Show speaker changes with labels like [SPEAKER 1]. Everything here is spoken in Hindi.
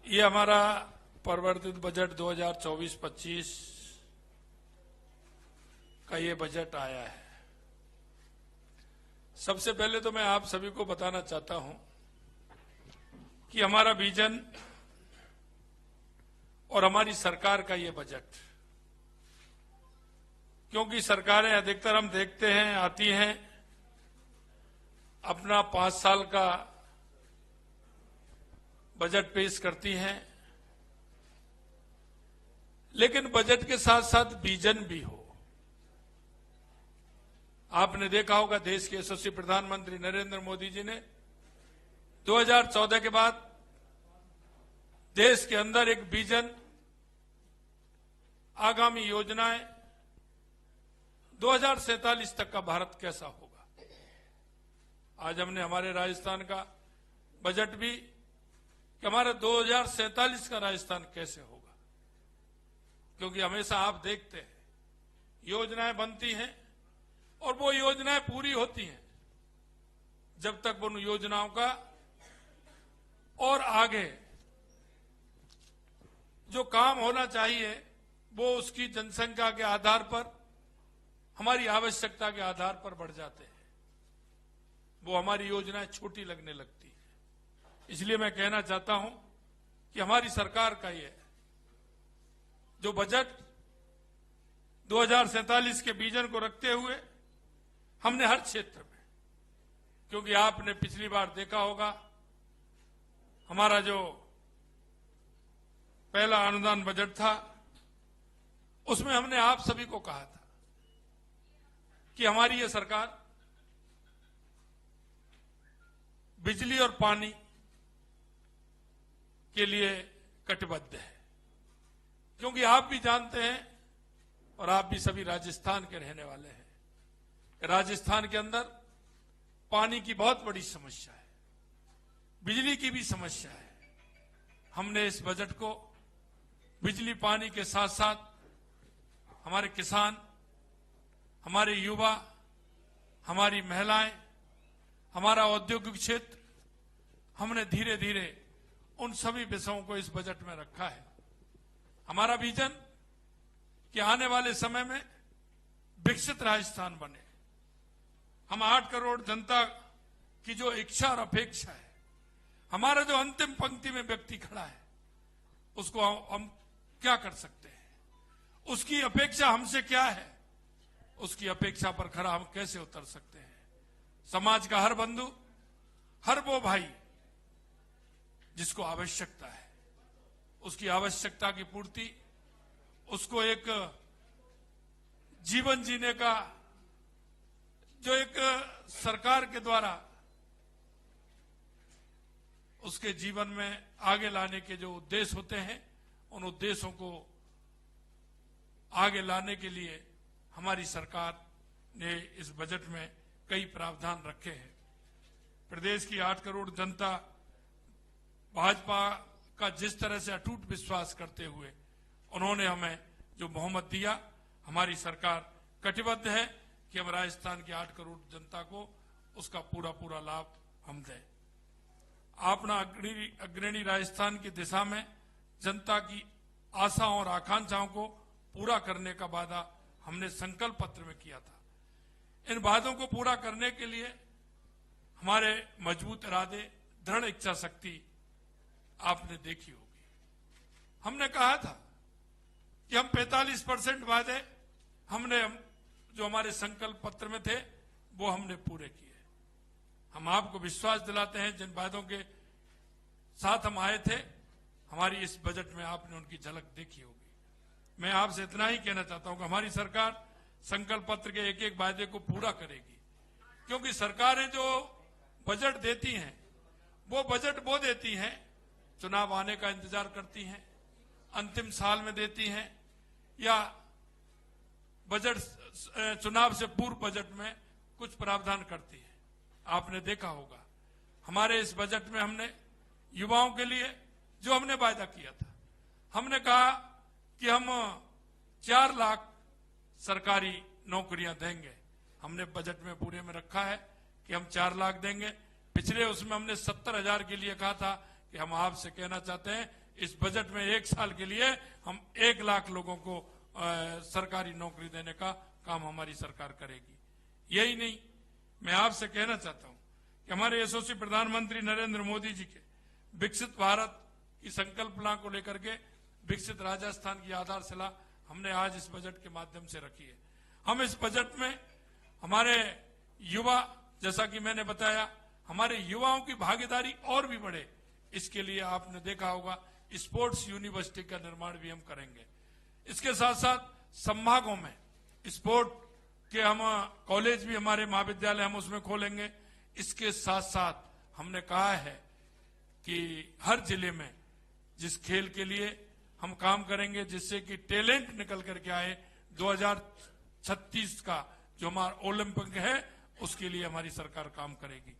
[SPEAKER 1] ये हमारा परिवर्तित बजट 2024-25 का ये बजट आया है। सबसे पहले तो मैं आप सभी को बताना चाहता हूं कि हमारा विजन और हमारी सरकार का ये बजट, क्योंकि सरकारें अधिकतर हम देखते हैं आती हैं, अपना 5 साल का बजट पेश करती हैं, लेकिन बजट के साथ साथ विजन भी हो। आपने देखा होगा देश के यशस्वी प्रधानमंत्री नरेंद्र मोदी जी ने 2014 के बाद देश के अंदर एक विजन, आगामी योजनाएं, 2047 तक का भारत कैसा होगा। आज हमने हमारे राजस्थान का बजट भी कि हमारा 2047 का राजस्थान कैसे होगा, क्योंकि हमेशा आप देखते हैं योजनाएं बनती हैं और वो योजनाएं पूरी होती हैं जब तक उन योजनाओं का और आगे जो काम होना चाहिए वो उसकी जनसंख्या के आधार पर, हमारी आवश्यकता के आधार पर बढ़ जाते हैं, वो हमारी योजनाएं छोटी लगने लगती है। इसलिए मैं कहना चाहता हूं कि हमारी सरकार का ये जो बजट 2047 के विजन को रखते हुए हमने हर क्षेत्र में, क्योंकि आपने पिछली बार देखा होगा हमारा जो पहला अनुदान बजट था उसमें हमने आप सभी को कहा था कि हमारी ये सरकार बिजली और पानी के लिए कटिबद्ध है, क्योंकि आप भी जानते हैं और आप भी सभी राजस्थान के रहने वाले हैं, राजस्थान के अंदर पानी की बहुत बड़ी समस्या है, बिजली की भी समस्या है। हमने इस बजट को बिजली पानी के साथ साथ हमारे किसान, हमारे युवा, हमारी महिलाएं, हमारा औद्योगिक क्षेत्र, हमने धीरे धीरे उन सभी विषयों को इस बजट में रखा है। हमारा विजन कि आने वाले समय में विकसित राजस्थान बने। हम 8 करोड़ जनता की जो इच्छा और अपेक्षा है, हमारा जो अंतिम पंक्ति में व्यक्ति खड़ा है, उसको हम क्या कर सकते हैं, उसकी अपेक्षा हमसे क्या है, उसकी अपेक्षा पर खरा हम कैसे उतर सकते हैं। समाज का हर बंधु, हर वो भाई जिसको आवश्यकता है, उसकी आवश्यकता की पूर्ति, उसको एक जीवन जीने का जो एक सरकार के द्वारा उसके जीवन में आगे लाने के जो उद्देश्य होते हैं, उन उद्देश्यों को आगे लाने के लिए हमारी सरकार ने इस बजट में कई प्रावधान रखे हैं। प्रदेश की 8 करोड़ जनता भाजपा का जिस तरह से अटूट विश्वास करते हुए उन्होंने हमें जो बहुमत दिया, हमारी सरकार कटिबद्ध है कि हम राजस्थान की 8 करोड़ जनता को उसका पूरा पूरा लाभ हम दें। अपना अग्रणी राजस्थान की दिशा में जनता की आशाओं और आकांक्षाओं को पूरा करने का वादा हमने संकल्प पत्र में किया था। इन वादों को पूरा करने के लिए हमारे मजबूत इरादे, दृढ़ इच्छा शक्ति आपने देखी होगी। हमने कहा था कि हम 45% वादे हमने जो हमारे संकल्प पत्र में थे वो हमने पूरे किए। हम आपको विश्वास दिलाते हैं जिन वादों के साथ हम आए थे, हमारी इस बजट में आपने उनकी झलक देखी होगी। मैं आपसे इतना ही कहना चाहता हूं कि हमारी सरकार संकल्प पत्र के एक एक वादे को पूरा करेगी, क्योंकि सरकारें जो बजट देती हैं वो बजट वो देती हैं चुनाव आने का इंतजार करती हैं, अंतिम साल में देती हैं, या बजट चुनाव से पूर्व बजट में कुछ प्रावधान करती है। आपने देखा होगा हमारे इस बजट में हमने युवाओं के लिए जो हमने वायदा किया था, हमने कहा कि हम 4 लाख सरकारी नौकरियां देंगे। हमने बजट में पूरे में रखा है कि हम 4 लाख देंगे। पिछले उसमें हमने 70,000 के लिए कहा था कि हम आपसे कहना चाहते हैं इस बजट में 1 साल के लिए हम 1 लाख लोगों को सरकारी नौकरी देने का काम हमारी सरकार करेगी। यही नहीं, मैं आपसे कहना चाहता हूं कि हमारे यशस्वी प्रधानमंत्री नरेंद्र मोदी जी के विकसित भारत की संकल्पना को लेकर के विकसित राजस्थान की आधारशिला हमने आज इस बजट के माध्यम से रखी है। हम इस बजट में हमारे युवा, जैसा कि मैंने बताया, हमारे युवाओं की भागीदारी और भी बढ़े, इसके लिए आपने देखा होगा स्पोर्ट्स यूनिवर्सिटी का निर्माण भी हम करेंगे। इसके साथ साथ संभागों में स्पोर्ट के हम कॉलेज भी, हमारे महाविद्यालय हम उसमें खोलेंगे। इसके साथ साथ हमने कहा है कि हर जिले में जिस खेल के लिए हम काम करेंगे, जिससे कि टैलेंट निकल करके आए, 2036 का जो हमारा ओलंपिक है उसके लिए हमारी सरकार काम करेगी।